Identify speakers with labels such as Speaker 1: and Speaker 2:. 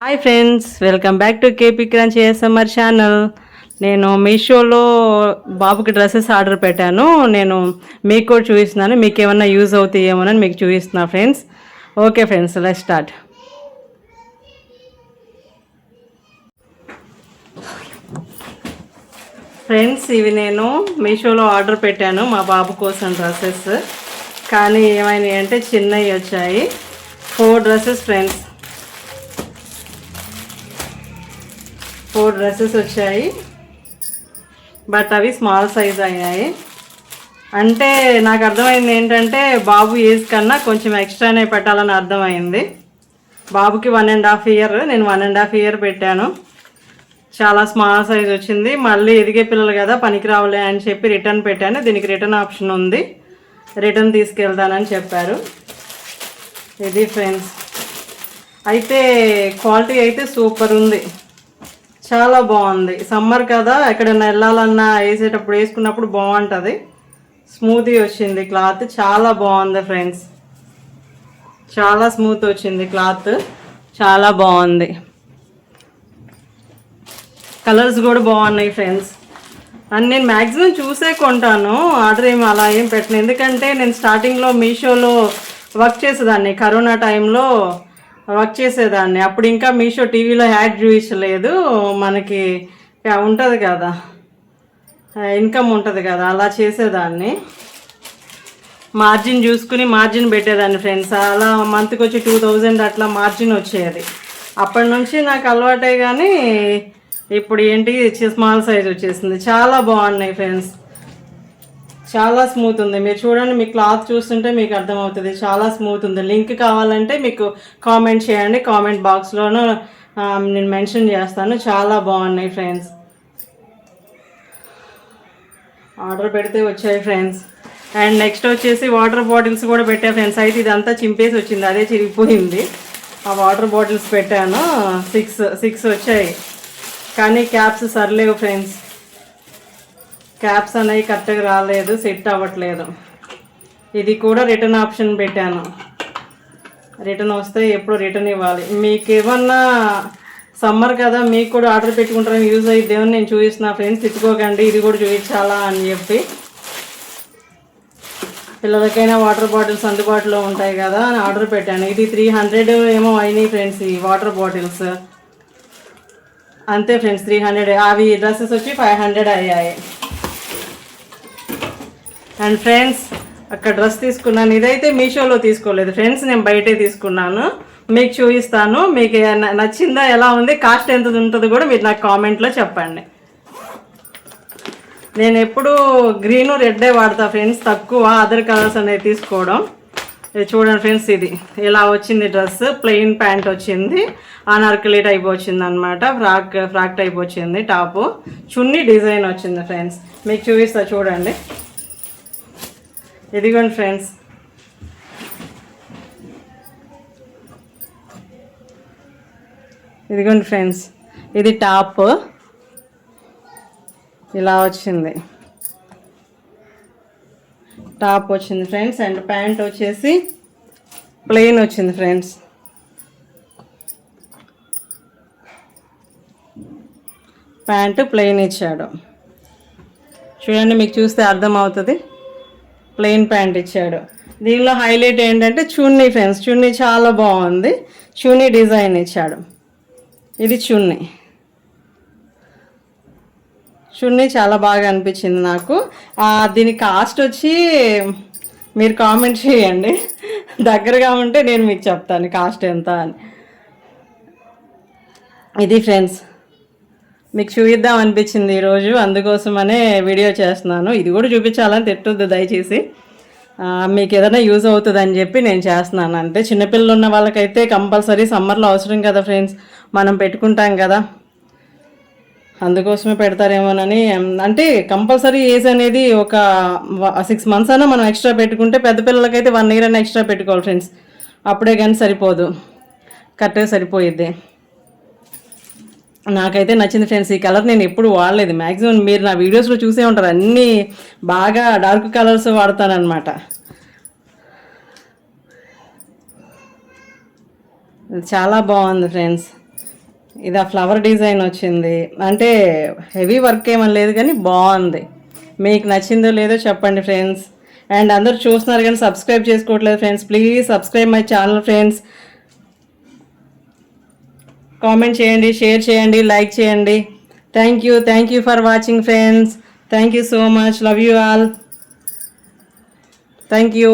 Speaker 1: Hi friends, welcome back to KP crunch ASMR channel. నేను మీషోలో బాబుకి డ్రెస్సెస్ ఆర్డర్ పెట్టాను. నేను మీకు కూడా చూపిస్తున్నాను, మీకు ఏమన్నా యూజ్ అవుతాయేమోనని మీకు చూపిస్తున్నా friends. Okay friends, let's start. Friends, ఇవి నేను మీషోలో ఆర్డర్ పెట్టాను మా బాబు కోసం డ్రెస్సెస్. కానీ ఏమైనాయి అంటే చిన్నవి వచ్చాయి. 4 డ్రెస్సెస్ ఫ్రెండ్స్, 4 డ్రెస్సెస్ వచ్చాయి. బట్ అవి స్మాల్ సైజ్ అయ్యాయి. అంటే నాకు అర్థమైంది ఏంటంటే బాబు ఏజ్ కన్నా కొంచెం ఎక్స్ట్రానే పెట్టాలని అర్థమైంది. బాబుకి 1.5 ఇయర్, నేను 1.5 ఇయర్ పెట్టాను. చాలా స్మాల్ సైజ్ వచ్చింది. మళ్ళీ ఎదిగే పిల్లలు కదా, పనికి రావులే అని చెప్పి రిటర్న్ పెట్టాను. దీనికి రిటర్న్ ఆప్షన్ ఉంది, రిటర్న్ తీసుకెళ్తానని చెప్పారు. ఇది ఫ్రెండ్స్, అయితే క్వాలిటీ అయితే సూపర్ ఉంది, చాలా బాగుంది. సమ్మర్ కదా, ఎక్కడైనా వెళ్ళాలన్నా వేసుకున్నప్పుడు బాగుంటుంది. స్మూతీ వచ్చింది క్లాత్, చాలా బాగుంది ఫ్రెండ్స్. చాలా స్మూత్ వచ్చింది క్లాత్, చాలా బాగుంది. కలర్స్ కూడా బాగున్నాయి ఫ్రెండ్స్. అండ్ నేను మ్యాక్సిమం చూసే కొంటాను, ఆర్డర్ ఏమి అలా ఏం పెట్టను. ఎందుకంటే నేను స్టార్టింగ్లో మీషోలో వర్క్ చేసేదాన్ని, కరోనా టైంలో వర్క్ చేసేదాన్ని. అప్పుడు ఇంకా మీషో టీవీలో యాడ్ చూపించలేదు, మనకి ఉంటుంది కదా, ఇన్కమ్ ఉంటుంది కదా, అలా చేసేదాన్ని. మార్జిన్ చూసుకుని మార్జిన్ పెట్టేదాన్ని ఫ్రెండ్స్. అలా మంత్కి వచ్చి 2000 అట్లా మార్జిన్ వచ్చేది. అప్పటి నుంచి నాకు అలవాటే. కానీ ఇప్పుడు ఏంటి, స్మాల్ సైజ్ వచ్చేసింది. చాలా బాగున్నాయి ఫ్రెండ్స్, చాలా స్మూత్ ఉంది. మీరు చూడండి, మీ క్లాత్ చూస్తుంటే మీకు అర్థమవుతుంది, చాలా స్మూత్ ఉంది. లింక్ కావాలంటే మీకు కామెంట్ చేయండి, కామెంట్ బాక్స్లోనూ నేను మెన్షన్ చేస్తాను. చాలా బాగున్నాయి ఫ్రెండ్స్. ఆర్డర్ పెడితే వచ్చాయి ఫ్రెండ్స్. అండ్ నెక్స్ట్ వచ్చేసి వాటర్ బాటిల్స్ కూడా పెట్టా ఫ్రెండ్స్. అయితే ఇదంతా చింపేసి వచ్చింది, అదే చిరిగిపోయింది. ఆ వాటర్ బాటిల్స్ పెట్టాను, 6 వచ్చాయి. కానీ క్యాప్స్ సర్లేవు ఫ్రెండ్స్, క్యాప్స్ అనేవి కరెక్ట్గా రాలేదు, సెట్ అవ్వట్లేదు. ఇది కూడా రిటర్న్ ఆప్షన్ పెట్టాను, రిటర్న్ వస్తే ఎప్పుడు రిటర్న్ ఇవ్వాలి. మీకు ఏమన్నా సమ్మర్ కదా, మీకు కూడా ఆర్డర్ పెట్టుకుంటారని యూజ్ అయిద్దేమని నేను చూపిస్తున్నా ఫ్రెండ్స్. తిట్టుకోకండి, ఇది కూడా చూపించాలా అని చెప్పి. పిల్లలకైనా వాటర్ బాటిల్స్ అందుబాటులో ఉంటాయి కదా అని ఆర్డర్ పెట్టాను. ఇది 300 ఏమో అయినాయి ఫ్రెండ్స్ ఈ వాటర్ బాటిల్స్. అంతే ఫ్రెండ్స్, 300. అవి డ్రెస్సెస్ వచ్చి 500 అయ్యాయి. అండ్ ఫ్రెండ్స్, అక్కడ డ్రెస్ తీసుకున్నాను. ఇదైతే మీషోలో తీసుకోలేదు ఫ్రెండ్స్, నేను బయటే తీసుకున్నాను. మీకు చూపిస్తాను, మీకు నచ్చిందా, ఎలా ఉంది, కాస్ట్ ఎంత ఉంటుందో కూడా మీరు నాకు కామెంట్లో చెప్పండి. నేను ఎప్పుడు గ్రీను రెడ్డే వాడతా ఫ్రెండ్స్, తక్కువ అదర్ కలర్స్ అనేది తీసుకోవడం. ఇది చూడండి ఫ్రెండ్స్, ఇది ఇలా వచ్చింది డ్రెస్. ప్లెయిన్ ప్యాంట్ వచ్చింది, అనార్కలి టైప్ వచ్చింది అనమాట, ఫ్రాక్ టైప్ వచ్చింది. టాపు చున్నీ డిజైన్ వచ్చింది ఫ్రెండ్స్. మీకు చూపిస్తా చూడండి. ఇదిగోండి ఫ్రెండ్స్, ఇదిగోండి ఫ్రెండ్స్, ఇది టాప్ ఇలా వచ్చింది, టాప్ వచ్చింది ఫ్రెండ్స్. అండ్ ప్యాంట్ వచ్చేసి ప్లెయిన్ వచ్చింది ఫ్రెండ్స్. ప్యాంటు ప్లెయిన్ ఇచ్చాడు చూడండి, మీకు చూస్తే అర్థమవుతుంది. ప్లెయిన్ ప్యాంట్ ఇచ్చాడు. దీనిలో హైలైట్ ఏంటంటే చున్నీ ఫ్రెండ్స్, చున్నీ చాలా బాగుంది. చున్నీ డిజైన్ ఇచ్చాడు. ఇది చున్నీ, చున్నీ చాలా బాగా అనిపించింది నాకు. దీని కాస్ట్ వచ్చి మీరు కామెంట్ చేయండి, దగ్గరగా ఉంటే నేను మీకు చెప్తాను కాస్ట్ ఎంత అని. ఇది ఫ్రెండ్స్, మీకు చూపిద్దాం అనిపించింది ఈరోజు, అందుకోసమనే వీడియో చేస్తున్నాను. ఇది కూడా చూపించాలని తిట్టొద్దు దయచేసి, మీకు ఏదైనా యూజ్ అవుతుందని చెప్పి నేను చేస్తున్నాను. అంటే చిన్నపిల్లలు ఉన్న వాళ్ళకైతే కంపల్సరీ సమ్మర్లో అవసరం కదా ఫ్రెండ్స్, మనం పెట్టుకుంటాం కదా, అందుకోసమే పెడతారేమోనని. అంటే కంపల్సరీ ఏజ్ అనేది ఒక 6 months అయినా మనం ఎక్స్ట్రా పెట్టుకుంటే, పెద్ద పిల్లలకైతే 1 year అయినా ఎక్స్ట్రా పెట్టుకోవాలి ఫ్రెండ్స్. అప్పుడే కానీ సరిపోదు, కరెక్ట్గా సరిపోయిద్ది. నాకైతే నచ్చింది ఫ్రెండ్స్. ఈ కలర్ నేను ఎప్పుడు వాడలేదు, మ్యాక్సిమం మీరు నా వీడియోస్లో చూసే ఉంటారు, అన్నీ బాగా డార్క్ కలర్స్ వాడతానన్నమాట. చాలా బాగుంది ఫ్రెండ్స్. ఇది ఆ ఫ్లవర్ డిజైన్ వచ్చింది. అంటే హెవీ వర్క్ ఏమని లేదు కానీ బాగుంది. మీకు నచ్చిందో లేదో చెప్పండి ఫ్రెండ్స్. అండ్ అందరూ చూస్తున్నారు కానీ సబ్స్క్రైబ్ చేసుకోవట్లేదు friends. Please subscribe my channel friends. Comment చేయండి, షేర్ చేయండి, లైక్ చేయండి. Thank you for watching friends. Thank you so much. Love you all. Thank you.